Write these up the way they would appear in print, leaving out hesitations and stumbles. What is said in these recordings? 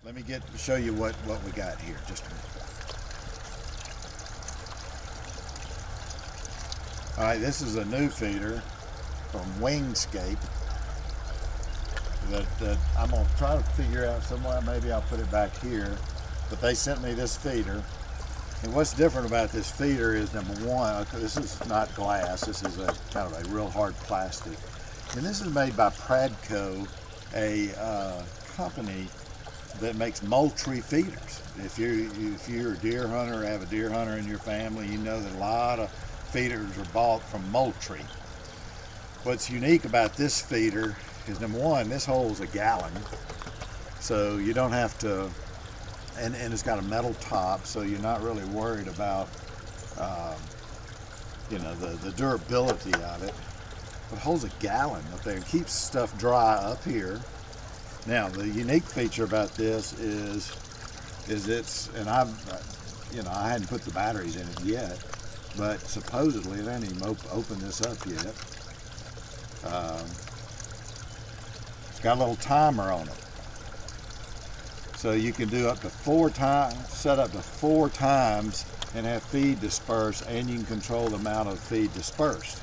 Let me show you what we got here. Just a minute. All right, this is a new feeder from Wingscape that I'm gonna try to figure out somewhere. Maybe I'll put it back here. But they sent me this feeder. And what's different about this feeder is, number one, this is not glass. This is a kind of a real hard plastic. And this is made by Pradco, a company that makes moultrie feeders. If you're a deer hunter or have a deer hunter in your family, you know that a lot of feeders are bought from moultrie. What's unique about this feeder is, number one, this holds a gallon, so you don't have to, and it's got a metal top, so you're not really worried about the durability of it. It holds a gallon up there and keeps stuff dry up here. Now, the unique feature about this is it's, and I hadn't put the batteries in it yet, but supposedly, I haven't even opened this up yet. It's got a little timer on it. So you can do up to 4 times, set up to 4 times and have feed dispersed, and you can control the amount of feed dispersed.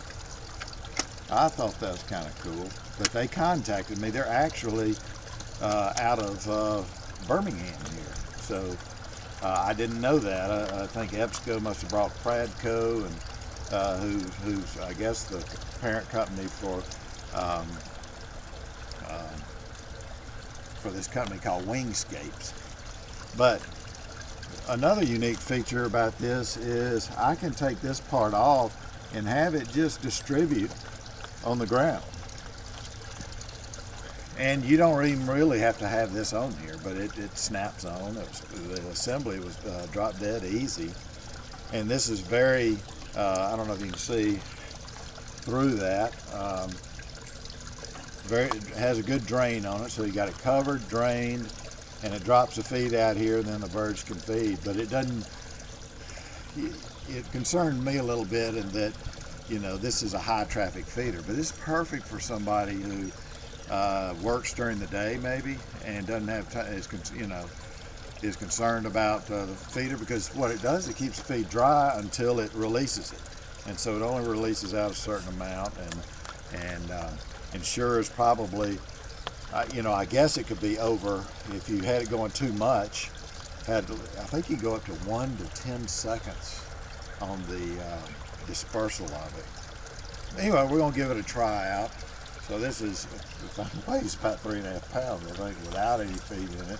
I thought that was kind of cool, but they contacted me. They're actually out of Birmingham here. So I didn't know that. I think EBSCO must have brought Pradco, and who's I guess the parent company for this company called Wingscapes. But another unique feature about this is I can take this part off and have it just distribute on the ground. And you don't even really have to have this on here, but it snaps on. The assembly was drop dead easy. And this is very, I don't know if you can see through that. It has a good drain on it, so you got it covered, drained, and it drops the feed out here, and then the birds can feed. But it doesn't, it concerned me a little bit in that, this is a high traffic feeder, but it's perfect for somebody who works during the day maybe and doesn't have time, is concerned about the feeder, because what it does, it keeps the feed dry until it releases it. And so it only releases out a certain amount, and ensures probably, I guess it could be over if you had it going too much. I think you go up to 1 to 10 seconds on the dispersal of it. Anyway, we're gonna give it a try out. So this is, it weighs about 3.5 pounds, I think, without any feed in it.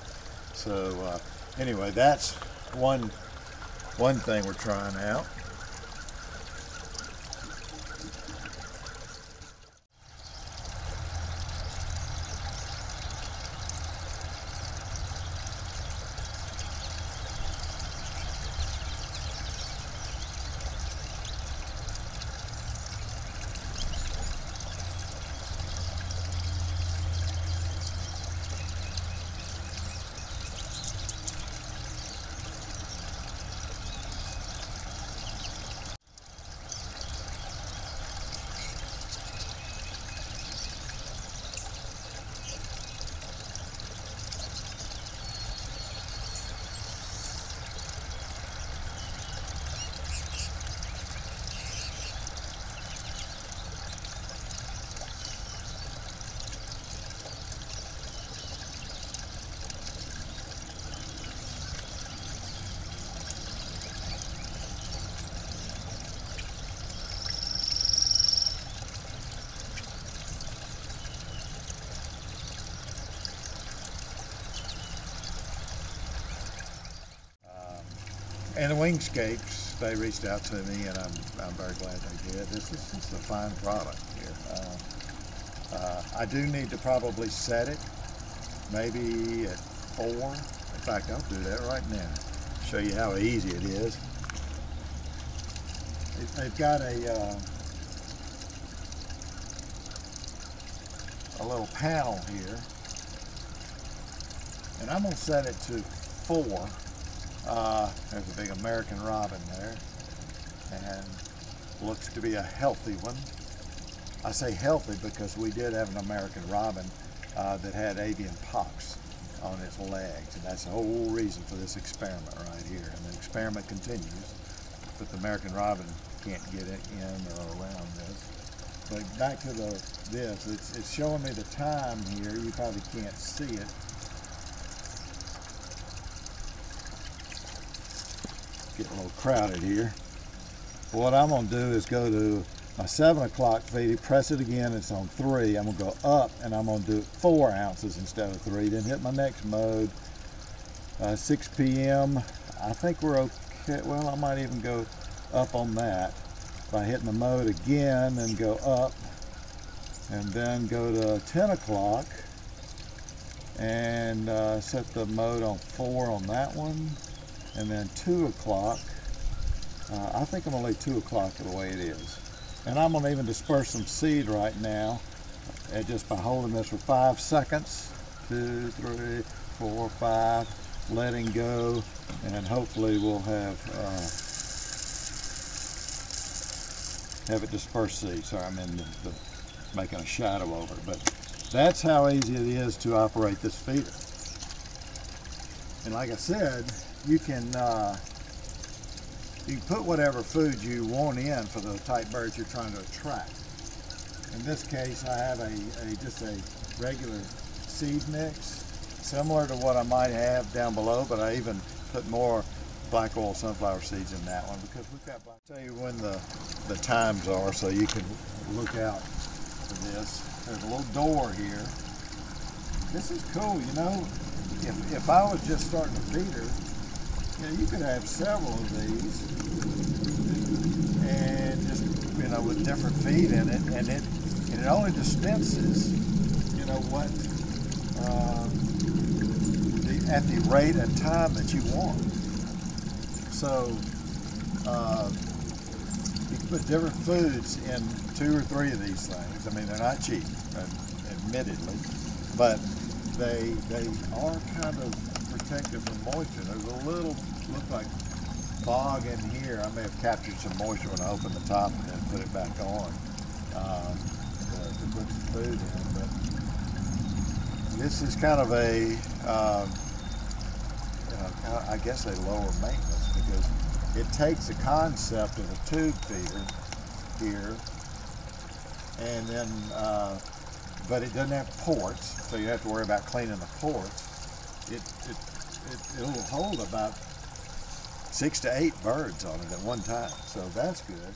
So anyway, that's one thing we're trying out. And the Wingscapes, they reached out to me, and I'm very glad they did. This is just a fine product here. I do need to probably set it, maybe at 4. In fact, I'll do that right now. Show you how easy it is. They've got a little panel here, and I'm gonna set it to 4. There's a big American robin there, and looks to be a healthy one. I say healthy because we did have an American robin that had avian pox on its legs, and that's the whole reason for this experiment right here. And the experiment continues, but the American robin can't get it in or around this. But back to this, it's showing me the time here. You probably can't see it. Getting a little crowded here. But what I'm going to do is go to my 7 o'clock feeder, press it again, it's on 3. I'm going to go up and I'm going to do 4 ounces instead of 3. Then hit my next mode, 6 p.m. I think we're okay. Well, I might even go up on that by hitting the mode again and go up, and then go to 10 o'clock and set the mode on 4 on that one, and then 2 o'clock. I think I'm going to leave 2 o'clock the way it is. And I'm going to even disperse some seed right now just by holding this for 5 seconds. 2, 3, 4, 5, letting go, and hopefully we'll have it disperse seed. Sorry, I'm in making a shadow over it, but that's how easy it is to operate this feeder. And like I said, you can put whatever food you want in for the type birds you're trying to attract. In this case, I have just a regular seed mix, similar to what I might have down below, but I even put more black oil sunflower seeds in that one because we've got black. I'll tell you when the times are so you can look out for this. There's a little door here. This is cool, you know. If I was just starting a feeder, you know, you could have several of these and just, you know, with different feed in it, and it only dispenses, you know, what at the rate and time that you want. So you can put different foods in 2 or 3 of these things. I mean, they're not cheap, admittedly, but they are kind of protected from moisture. There's a little, look like fog in here. I may have captured some moisture when I opened the top and then put it back on to put some food in. But this is kind of a, I guess a lower maintenance, because it takes the concept of a tube feeder here, and then, but it doesn't have ports, so you have to worry about cleaning the ports. It'll hold about 6 to 8 birds on it at one time, so that's good.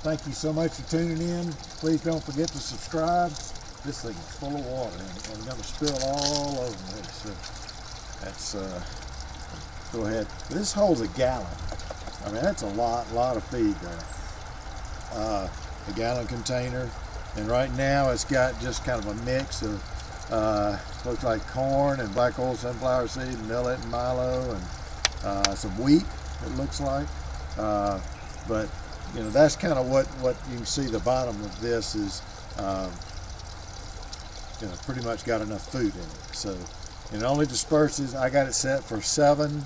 Thank you so much for tuning in. Please don't forget to subscribe. This thing is full of water and I'm going to spill all over me. So that's, go ahead. This holds a gallon. I mean, that's a lot of feed there. A gallon container. And right now it's got just kind of a mix of, looks like corn and black oil sunflower seed, and millet and milo, and some wheat, it looks like. But you know, that's kind of what you can see. The bottom of this is, you know, pretty much got enough food in it. So it only disperses. I got it set for 7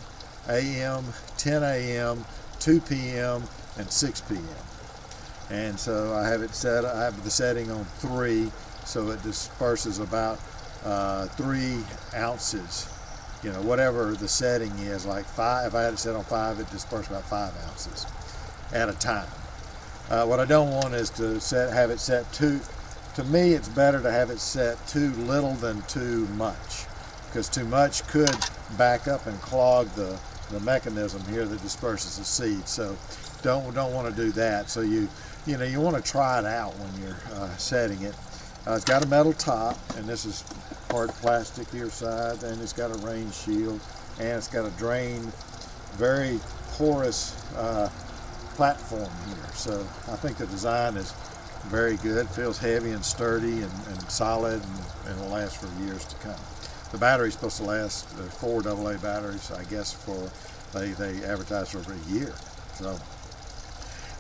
a.m., 10 a.m., 2 p.m., and 6 p.m. And so I have it set. I have the setting on 3, so it disperses about 3 ounces. You know, whatever the setting is, like 5. If I had it set on 5, it disperses about 5 ounces at a time. What I don't want is to have it set too. To me, it's better to have it set too little than too much, because too much could back up and clog the mechanism here that disperses the seed. So don't want to do that. So you want to try it out when you're setting it. It's got a metal top, and this is hard plastic here side, and it's got a rain shield, and it's got a drain, very porous platform here. So I think the design is very good. Feels heavy and sturdy and solid, and will last for years to come. The battery's supposed to last 4 AA batteries, I guess, for they advertise for a year. So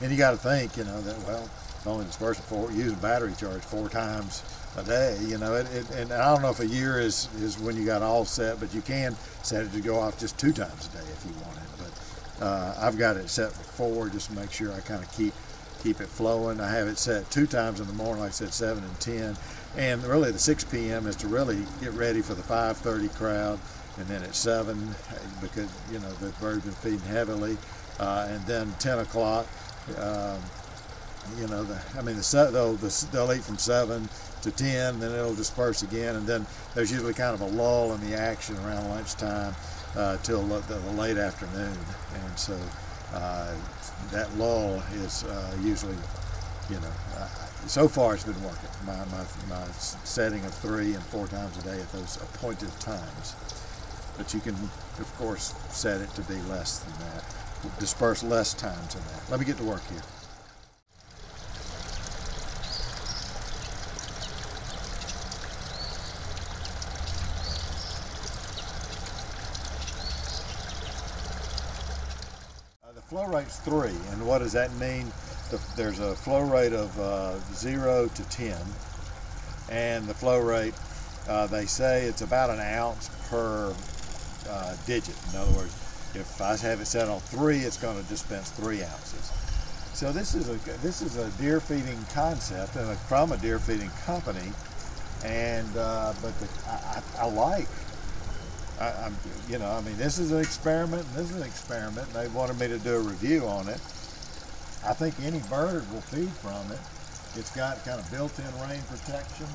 And you got to think, you know, that, well, it's only dispersing using battery charge 4 times a day, you know, and I don't know if a year is when you got all set, but you can set it to go off just 2 times a day if you want it. But I've got it set for 4 just to make sure I kind of keep it flowing. I have it set 2 times in the morning, like I said, 7 and 10. And really the 6 p.m. is to really get ready for the 5:30 crowd. And then at 7, because, you know, the bird's been feeding heavily. And then 10 o'clock, you know, they'll eat from 7 to 10, then it'll disperse again. And then there's usually kind of a lull in the action around lunchtime till the late afternoon. And so that lull is usually, you know, so far it's been working. My setting of 3 and 4 times a day at those appointed times. But you can, of course, set it to be less than that, disperse less times than that. Let me get to work here. The flow rate's 3, and what does that mean? There's a flow rate of 0 to 10, and the flow rate, they say it's about an ounce per digit. In other words, if I have it set on 3, it's going to dispense 3 ounces. So this is a deer feeding concept and from a deer feeding company, and you know, I mean, this is an experiment and this is an experiment, and they wanted me to do a review on it. I think any bird will feed from it. It's got kind of built-in rain protection.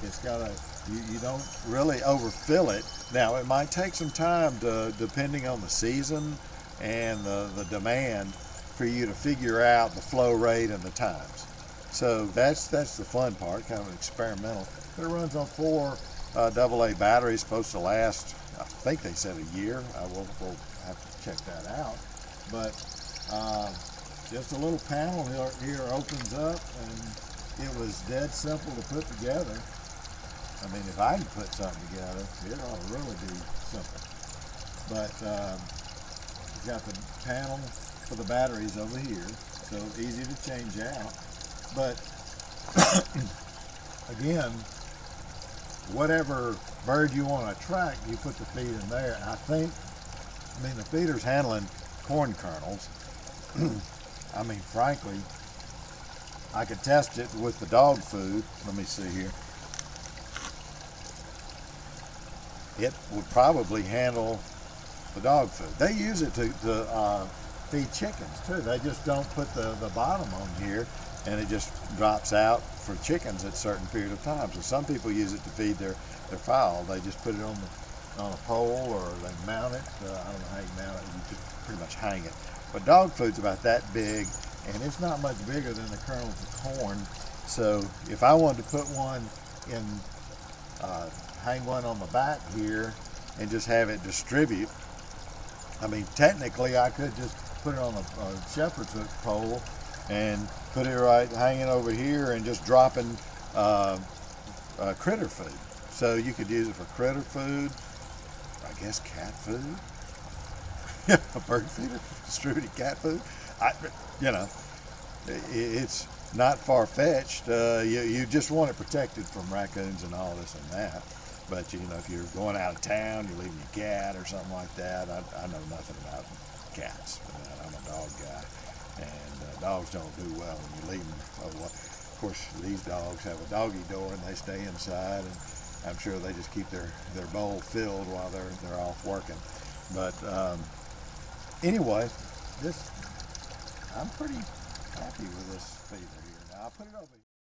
It's got you don't really overfill it. Now, it might take some time depending on the season and the demand, for you to figure out the flow rate and the times. So that's the fun part, kind of experimental. But it runs on 4 AA batteries, supposed to last, I think they said a year. We'll have to check that out. But just a little panel here opens up, and it was dead simple to put together. I mean, if I can put something together, it ought to really be simple. But you've got the panel for the batteries over here, so easy to change out. But again, whatever bird you want to attract, you put the feed in there. I mean, the feeder's handling corn kernels. I mean, frankly, I could test it with the dog food. Let me see here. It would probably handle the dog food. They use it to feed chickens too. They just don't put the bottom on here, and it just drops out for chickens at a certain period of time. So some people use it to feed their fowl. They just put it on a pole, or they mount it. I don't know how you mount it. You just pretty much hang it. But dog food's about that big, and it's not much bigger than the kernels of corn. So if I wanted to put one in, hang one on the back here and just have it distribute, I mean, technically I could just put it on a shepherd's hook pole and put it right hanging over here and just dropping critter food. So you could use it for critter food, I guess cat food. A bird feeder for distributed cat food. You know, it's not far-fetched. You just want it protected from raccoons and all this and that. But you know, if you're going out of town, you're leaving your cat or something like that. I know nothing about cats. I'm a dog guy, and dogs don't do well when you leave them. Of course, these dogs have a doggy door and they stay inside, and I'm sure they just keep their bowl filled while they're off working. But anyway, I'm pretty happy with this feeder here. Now I'll put it over here.